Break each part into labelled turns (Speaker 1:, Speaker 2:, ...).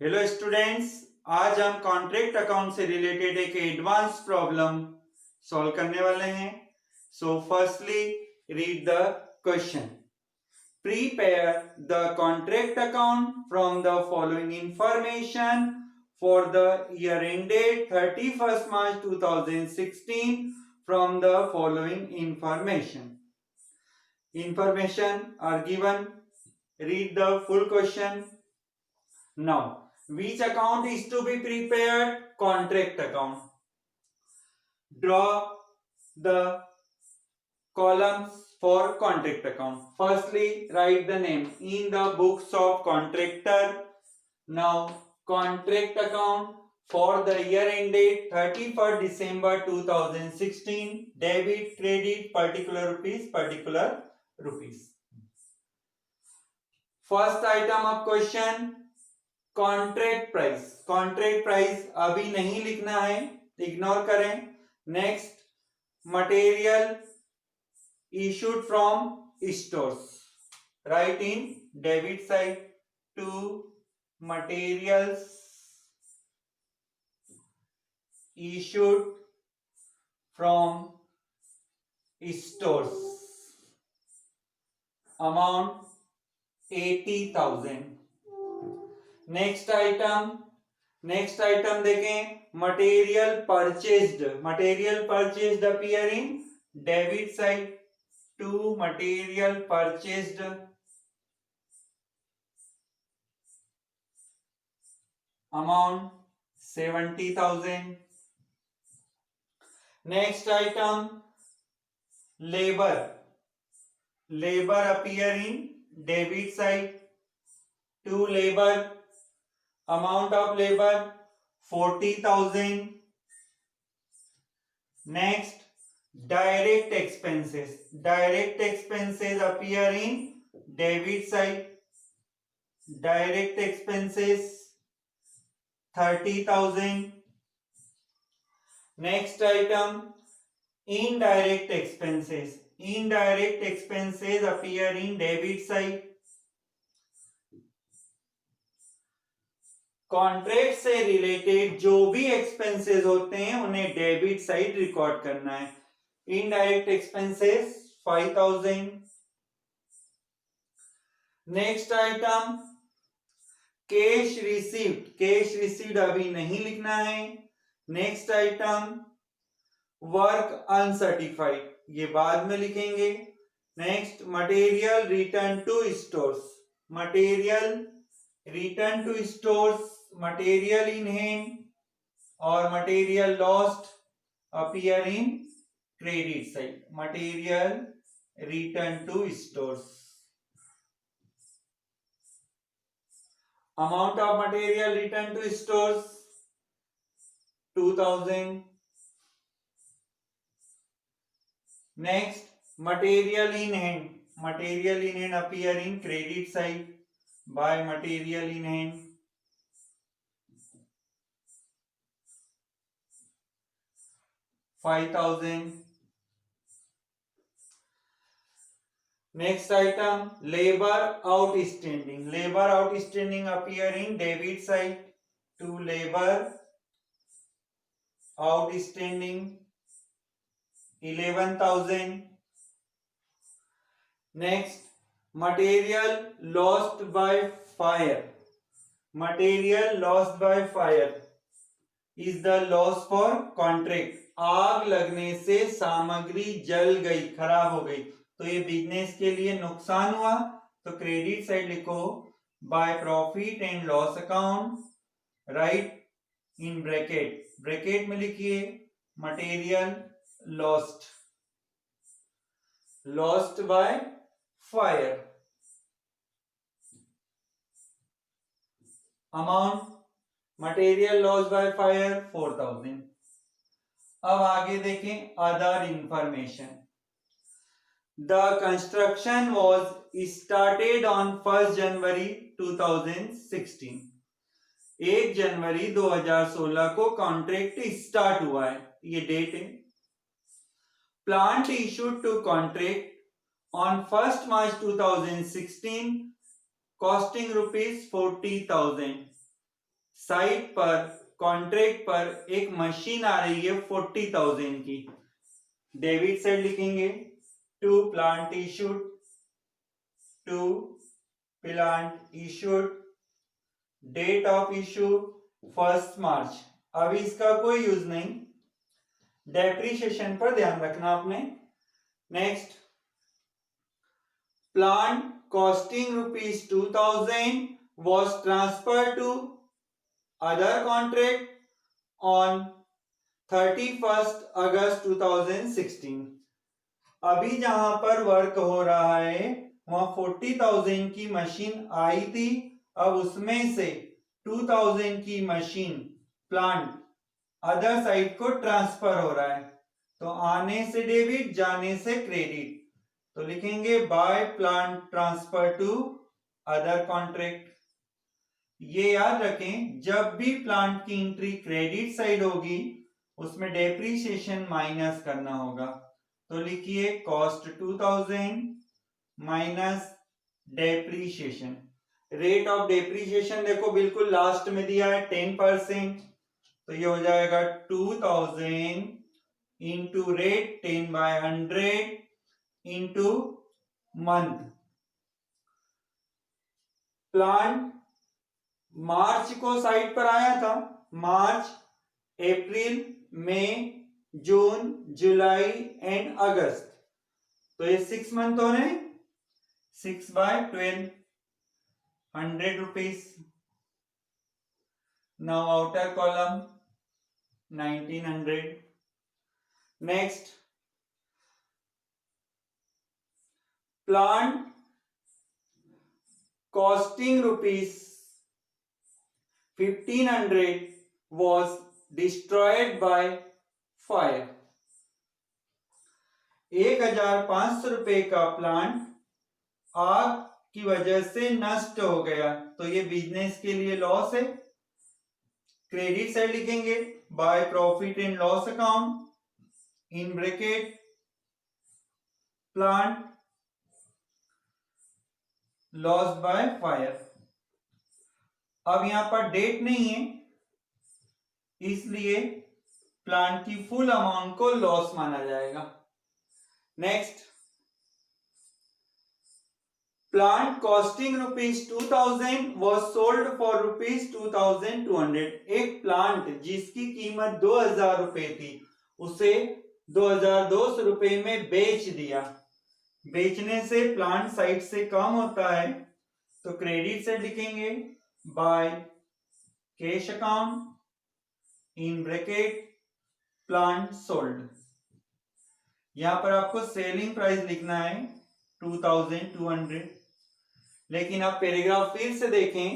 Speaker 1: Hello students, आज हम contract account से रिलेटेड एक एडवांस प्रॉब्लम सॉल्व करने वाले हैं। So firstly read the question. Prepare the contract account from the following information for the year ended 31st March 2016 from the following information are given. Read the full question now. Which account is to be prepared? Contract account. Draw the columns for contract account. Firstly, write the name in the books of contractor. Now, contract account for the year ended 31st December 2016. Debit, credit, particular rupees. First item of question, contract price अभी नहीं लिखना है, ignore करें। Next, material issued from stores, right in debit side to materials issued from stores, amount 80,000। Next item देखें, material purchased appear in debit side to material purchased amount 70,000। Next item, labour appear in debit side to labour, amount of labor 40,000। next, direct expenses appear in debit side, direct expenses 30,000। next item, indirect expenses appear in debit side। Contract से related जो भी expenses होते हैं उन्हें debit side record करना है। Indirect expenses 5,000। Next item, cash received अभी नहीं लिखना है। नेक्स्ट आइटम, वर्क अनसर्टिफाइड, ये बाद में लिखेंगे। Next, material return to stores, material in hand और material lost appear in credit side, material return to stores. Amount of material return to stores 2,000। Next, material in hand appear in credit side by material in hand 5,000। next item, labor outstanding appear in debit side to labor outstanding 11,000। next, material lost by fire is the loss for contract। आग लगने से सामग्री जल गई, खराब हो गई, तो ये बिजनेस के लिए नुकसान हुआ, तो क्रेडिट साइड लिखो by profit and loss account, right in bracket में लिखिए material lost by fire, amount material loss by fire 4,000। अब आगे देखें other information. The construction was started on 1 जनवरी 2016। 1 जनवरी 2016 को कॉन्ट्रैक्ट स्टार्ट हुआ है, ये डेट है। Plant issued to contract on 1st March 2016 costing rupees 40,000। Site पर कॉन्ट्रैक्ट पर एक मशीन आ रही है 40,000 की। डेबिट साइड लिखेंगे to plant issued, date of issue 1 March. अभी इसका कोई यूज नहीं, डेप्रीशिएशन पर ध्यान रखना आपने। Next, plant costing ₹2,000 was transferred to other contract on 31st August 2016। अभी जहां पर वर्क हो रहा है वहां 40,000 की मशीन आई थी, अब उसमें से 2,000 की मशीन प्लांट अदर साइड को ट्रांसफर हो रहा है। तो आने से डेबिट, जाने से क्रेडिट। तो लिखेंगे by plant transfer to other contract. ये याद रखें, जब भी प्लांट की एंट्री क्रेडिट साइड होगी उसमें डेप्रीशिएशन माइनस करना होगा। तो लिखिए cost 2,000 minus depreciation. Rate of depreciation देखो बिल्कुल लास्ट में दिया है 10%, तो ये हो जाएगा 2,000 into rate 10/100 into month. Plant March को साइट पर आया था, मार्च, अप्रैल, मई, जून, जुलाई एंड अगस्त। तो ये 6 मंथ हो रहे, 6/12, 100 rupees. Now outer column 1900। Next, plant costing ₹1,500 was destroyed by fire। 1,500 रुपए का प्लांट आग की वजह से नष्ट हो गया, तो ये बिजनेस के लिए लॉस है। क्रेडिट साइड लिखेंगे bye profit and loss account, in bracket plant loss by fire. अब यहां पर डेट नहीं है, इसलिए प्लांट की फुल अमाउंट को लॉस माना जाएगा। Next, plant costing ₹2,000 was sold for ₹2,200। एक प्लांट जिसकी कीमत 2,000 रुपए थी उसे 2,200 रुपए में बेच दिया। बेचने से प्लांट साइट से कम होता है, तो क्रेडिट से लिखेंगे by cash account, in bracket plant sold. यहां पर आपको सेलिंग प्राइस लिखना है 2,200। लेकिन आप पैराग्राफ फिर से देखें,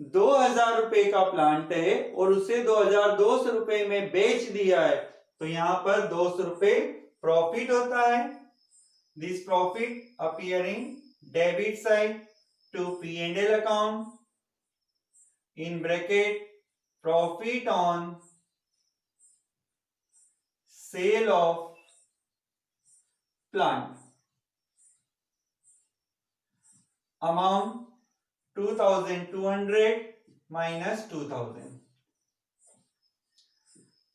Speaker 1: 2,000 रुपए का प्लांट है और उसे 2,200 रुपए में बेच दिया है, तो यहां पर 200 रुपए प्रॉफिट होता है। This profit appear in debit side to P&L account, in bracket profit on sale of plant, amount 2,200 minus 2,000।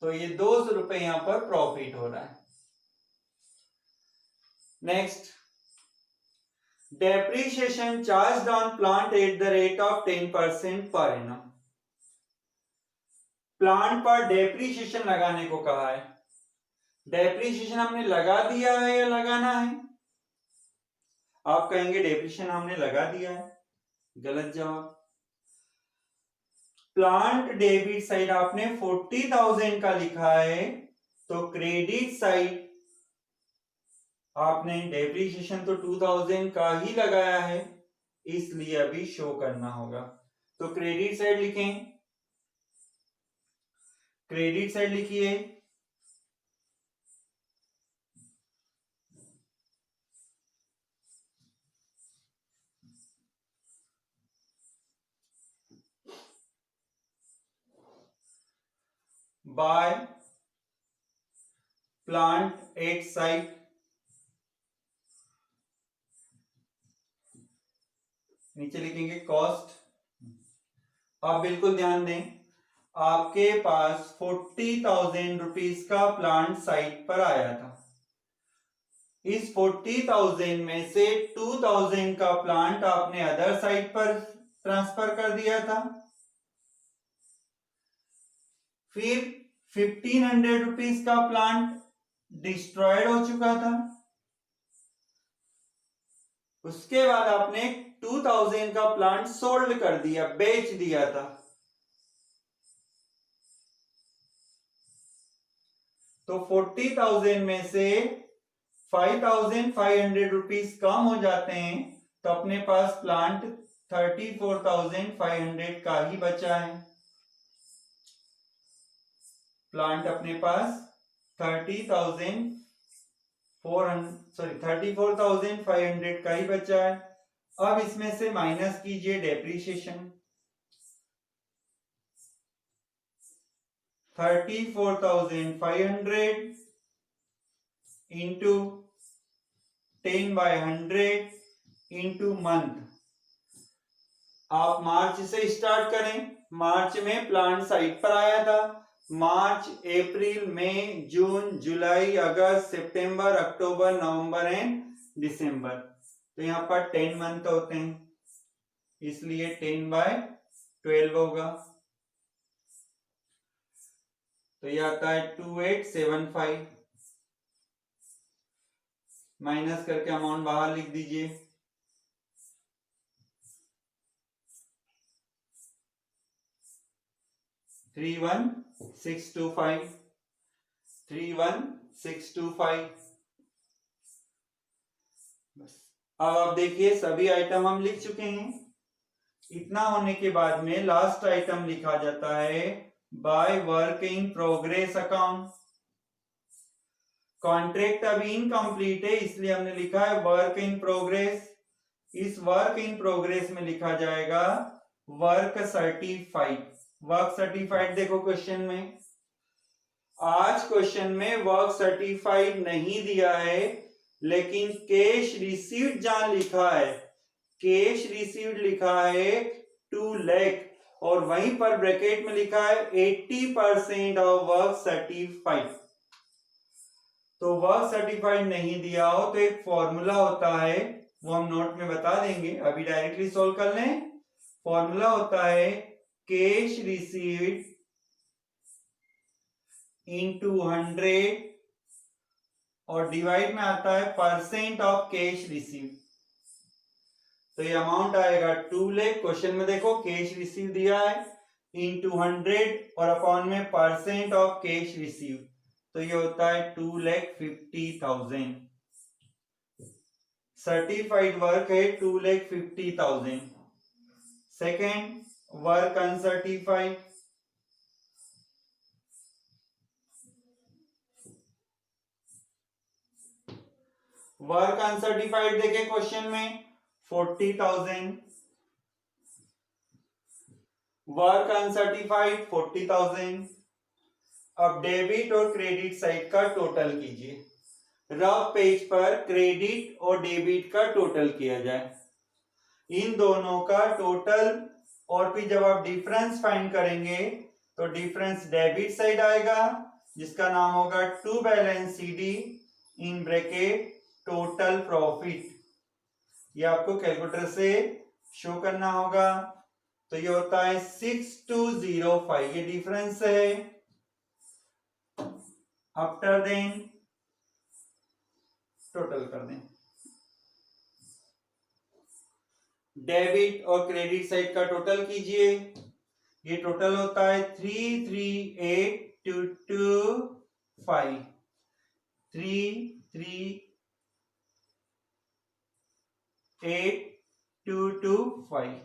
Speaker 1: तो ये 200 रुपए यहां पर प्रॉफिट हो रहा है। Next, depreciation charge on plant at the rate of 10% per annum. Plant पर depreciation लगाने को कहा है। डेप्रीशिएशन हमने लगा दिया है या लगाना है? आप कहेंगे डेप्रीशिएशन हमने लगा दिया है, गलत जवाब। प्लांट डेबिट साइड आपने 40,000 का लिखा है, तो क्रेडिट साइड आपने डेप्रीशिएशन तो 2,000 का ही लगाया है, इसलिए अभी शो करना होगा। तो क्रेडिट साइड लिखें, क्रेडिट साइड लिखिए बाय प्लांट एट साइट, नीचे लिखेंगे कॉस्ट। आप बिल्कुल ध्यान दें, आपके पास 40,000 रुपीज का प्लांट साइट पर आया था। इस 40,000 में से 2,000 का प्लांट आपने अदर साइट पर ट्रांसफर कर दिया था। फिर 1,500 रुपीज का प्लांट डिस्ट्रॉयड हो चुका था। उसके बाद आपने 2,000 का प्लांट सोल्ड कर दिया, बेच दिया था। तो 40,000 में से 5,500 रुपीज कम हो जाते हैं, तो अपने पास प्लांट 34,500 का ही बचा है। प्लांट अपने पास 34,500 का ही बचा है। अब इसमें से माइनस कीजिए डेप्रीशिएशन। 34,500 into 10/100 into month. आप मार्च से स्टार्ट करें। मार्च में प्लांट साइट पर आया था। मार्च, अप्रैल, मई, जून, जुलाई, अगस्त, सितंबर, अक्टूबर, नवंबर एंड दिसंबर। तो यहाँ पर 10 मंथ होते हैं, इसलिए 10/12 होगा। तो ये आता है 2875। माइनस करके अमाउंट बाहर लिख दीजिए। 31,625। 31,625। अब आप देखिए सभी आइटम हम लिख चुके हैं। इतना होने के बाद में लास्ट आइटम लिखा जाता है by work in progress account. Contract अभी इनकम्प्लीट है, इसलिए हमने लिखा है वर्क इन प्रोग्रेस। इस वर्क इन प्रोग्रेस में लिखा जाएगा वर्क सर्टिफाइड। वर्क सर्टिफाइड देखो क्वेश्चन में, आज क्वेश्चन में वर्क सर्टिफाइड नहीं दिया है, लेकिन कैश रिसीव्ड जहां लिखा है, कैश रिसीव्ड लिखा है 2 लाख, और वहीं पर ब्रैकेट में लिखा है 80% ऑफ वर्क सर्टिफाइड। तो वर्क सर्टिफाइड नहीं दिया हो तो एक फॉर्मूला होता है, वो हम नोट में बता देंगे, अभी डायरेक्टली सॉल्व कर लें। फॉर्मूला होता है कैश रिसीव्ड इंटू 100 और डिवाइड में आता है परसेंट ऑफ कैश रिसीव। तो ये अमाउंट आएगा 2 लाख। क्वेश्चन में देखो कैश रिसीव दिया है इंटू 100 और अपॉन में परसेंट ऑफ कैश रिसीव, तो ये होता है 2,50,000। सर्टिफाइड वर्क है 2,50,000। Second, work uncertified. Work uncertified देखे क्वेश्चन में 40,000। Work uncertified 40,000। अब डेबिट और क्रेडिट साइड का टोटल कीजिए। रफ पेज पर क्रेडिट और डेबिट का टोटल किया जाए, इन दोनों का टोटल, और फिर जब आप डिफरेंस फाइंड करेंगे तो डिफरेंस डेबिट साइड आएगा, जिसका नाम होगा to balance CD in bracket total profit. ये आपको कैलकुलेटर से शो करना होगा। तो ये होता है 6,205, ये डिफरेंस है। आफ्टर देन टोटल कर दें। डेबिट और क्रेडिट साइड का टोटल कीजिए। ये टोटल होता है 338,225। 338,225।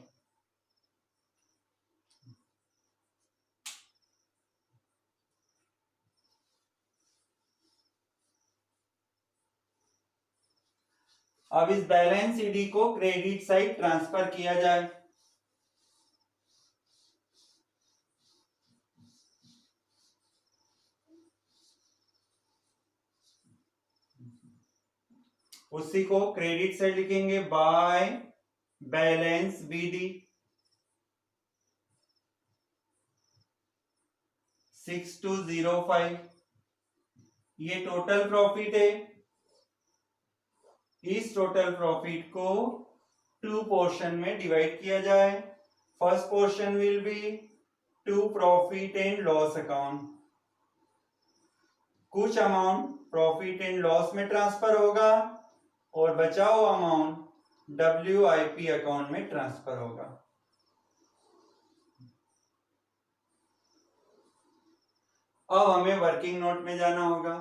Speaker 1: अब इस बैलेंस CD को क्रेडिट साइड ट्रांसफर किया जाए। उसी को क्रेडिट साइड लिखेंगे बाय बैलेंस BD। 6205, ये टोटल प्रॉफिट है। इस टोटल प्रॉफिट को 2 पोर्शन में डिवाइड किया जाए। First portion will be to profit and loss account. कुछ अमाउंट प्रॉफिट एंड लॉस में ट्रांसफर होगा और बचा हुआ अमाउंट WIP अकाउंट में ट्रांसफर होगा। अब हमें वर्किंग नोट में जाना होगा।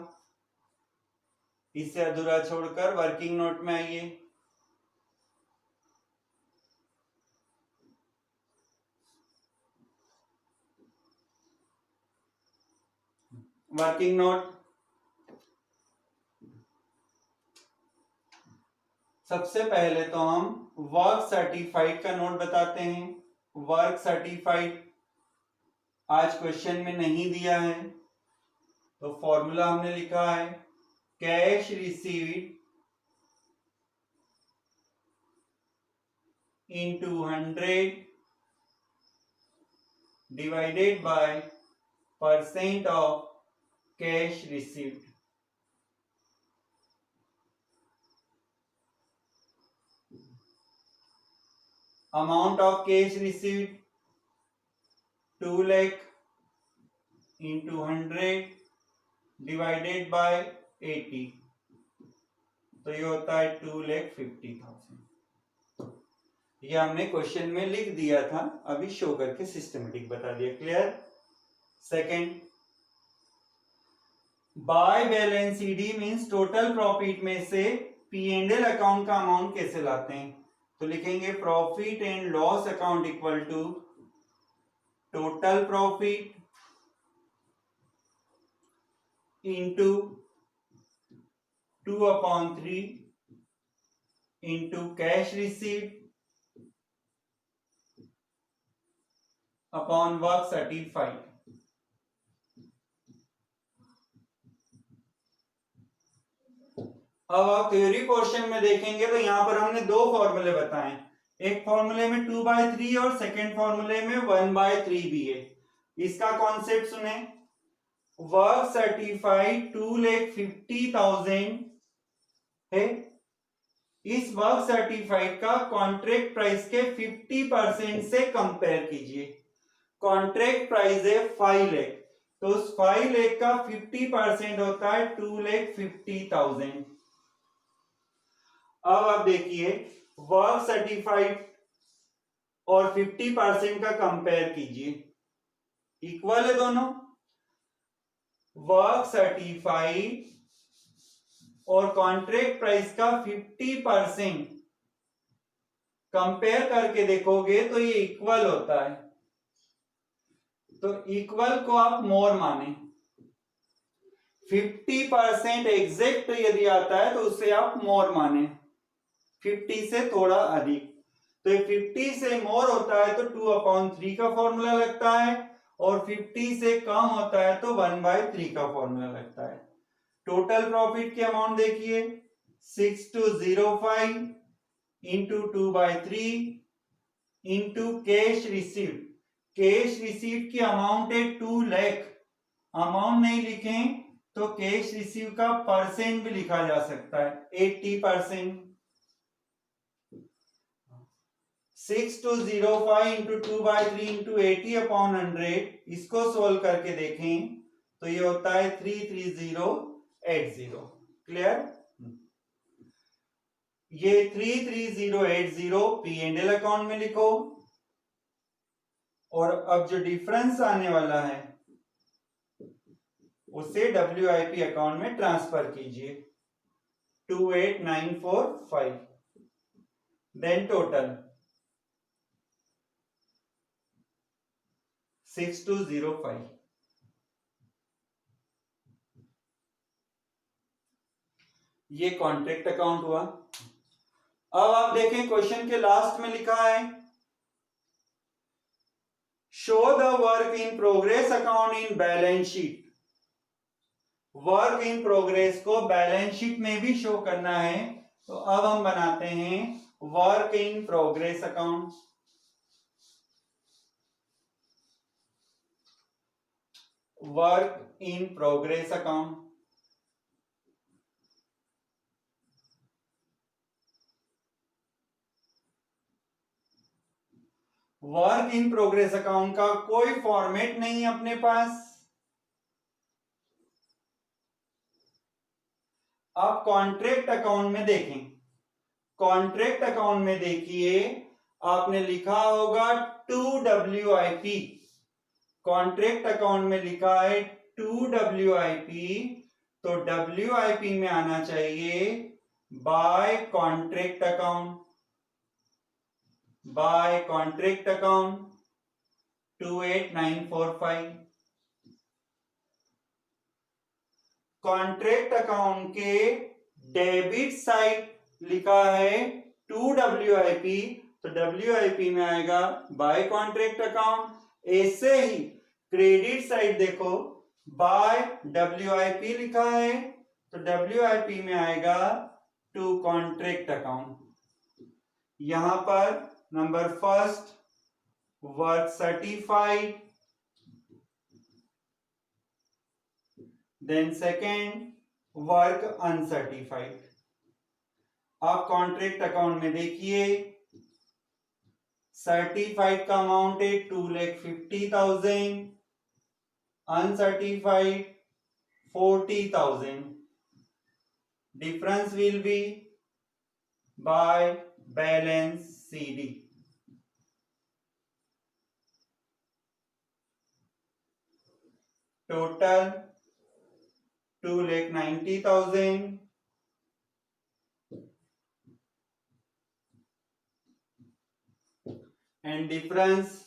Speaker 1: इसे अधूरा छोड़कर वर्किंग नोट में आइए। वर्किंग नोट, सबसे पहले तो हम वर्क सर्टिफाइड का नोट बताते हैं। वर्क सर्टिफाइड आज क्वेश्चन में नहीं दिया है, तो फॉर्मूला हमने लिखा है cash received into 100 divided by % of cash received. Amount of cash received 2 lakh into 100 divided by 80, तो ये होता है 2,50,000। ये हमने क्वेश्चन में लिख दिया था, अभी शो करके सिस्टमेटिक बता दिया। Clear? Second, by balance CD means total profit में से P&L अकाउंट का अमाउंट कैसे लाते हैं, तो लिखेंगे profit and loss account equal to total profit into 2/3 into cash received upon work certified. अब आप थ्योरी पोर्शन में देखेंगे तो यहां पर हमने 2 फॉर्मूले बताए। एक फॉर्मूले में 2/3 और सेकंड फॉर्मूले में 1/3 भी है। इसका कॉन्सेप्ट सुने। वर्क सर्टिफाइड 2,50,000 है। इस वर्क सर्टिफाइड का कॉन्ट्रैक्ट प्राइस के 50% से कंपेयर कीजिए। कॉन्ट्रैक्ट प्राइस है 5 लाख, तो उस 5 लाख का 50% होता है 2,50,000। अब आप देखिए वर्क सर्टिफाइड और 50% का कंपेयर कीजिए, इक्वल है दोनों। वर्क सर्टिफाइड और कॉन्ट्रैक्ट प्राइस का 50% कंपेयर करके देखोगे तो ये इक्वल होता है, तो इक्वल को आप मोर माने। 50% एग्जैक्ट यदि आता है तो उसे आप मोर माने, 50 से थोड़ा अधिक। तो 50 से मोर होता है तो 2/3 का फॉर्मूला लगता है, और 50 से कम होता है तो 1/3 का फॉर्मूला लगता है। टोटल प्रॉफिट की अमाउंट देखिए 6205 into 2/3 into cash received. Cash received की अमाउंट है 2 लाख। अमाउंट नहीं लिखें तो कैश रिसीव का परसेंट भी लिखा जा सकता है 80%। 6205 इंटू 2/3 इंटू 80/100, इसको सोल्व करके देखें तो ये होता है 33080। क्लियर? ये 33080 P&L अकाउंट में लिखो, और अब जो डिफरेंस आने वाला है उसे WIP अकाउंट में ट्रांसफर कीजिए 28945। Then total 6205। ये कॉन्ट्रैक्ट अकाउंट हुआ। अब आप देखें क्वेश्चन के लास्ट में लिखा है show the work in progress account in balance sheet. Work in progress को बैलेंस शीट में भी शो करना है, तो अब हम बनाते हैं work in progress account. Work in progress account, work in progress account का कोई फॉर्मेट नहीं है अपने पास। अब कॉन्ट्रैक्ट अकाउंट में देखें, कॉन्ट्रैक्ट अकाउंट में देखिए आपने लिखा होगा 2WIP, कॉन्ट्रैक्ट अकाउंट में लिखा है 2WIP, तो WIP में आना चाहिए by contract account, by contract account 28945। Contract account के डेबिट साइड लिखा है 2WIP, तो WIP में आएगा बाय कॉन्ट्रैक्ट अकाउंट। ऐसे ही क्रेडिट साइड देखो बाय WIP लिखा है, तो WIP में आएगा टू कॉन्ट्रैक्ट अकाउंट। यहां पर number first work certified, then second work uncertified. आप कॉन्ट्रैक्ट अकाउंट में देखिए सर्टिफाइड का अमाउंट है 2,50,000, uncertified 40,000। Difference will be by balance CD। Total 2,90,000 and difference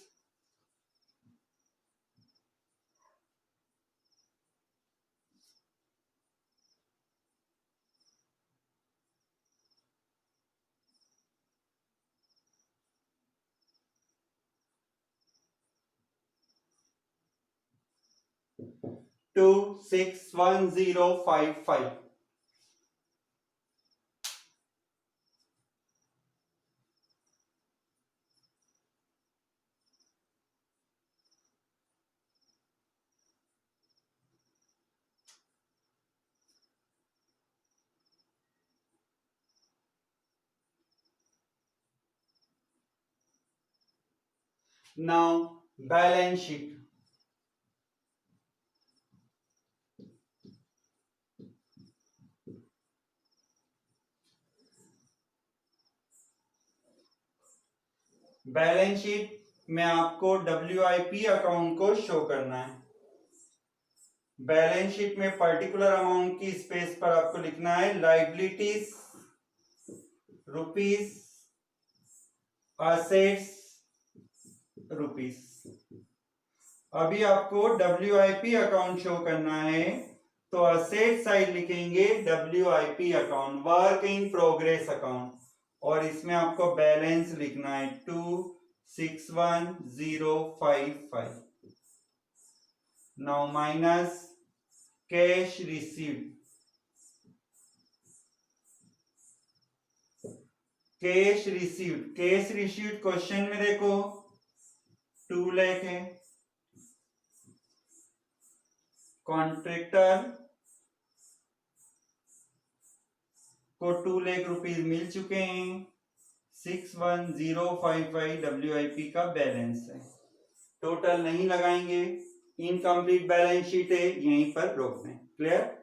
Speaker 1: to 61055। Now balance sheet, balance sheet में आपको WIP account को शो करना है। बैलेंस शीट में पर्टिकुलर अमाउंट की स्पेस पर आपको लिखना है लाइबिलिटीज रुपीस, असेट्स रुपीस। अभी आपको WIP अकाउंट शो करना है, तो असेट साइड लिखेंगे WIP account, work in progress account, और इसमें आपको बैलेंस लिखना है 261,055। Now minus cash received, cash received question में देखो 2 लाख है, कॉन्ट्रैक्टर को 2 लाख रुपीज मिल चुके हैं, 61055 WIP का बैलेंस है। टोटल नहीं लगाएंगे, इनकम्प्लीट बैलेंस शीट है, यहीं पर रोक दें। क्लियर?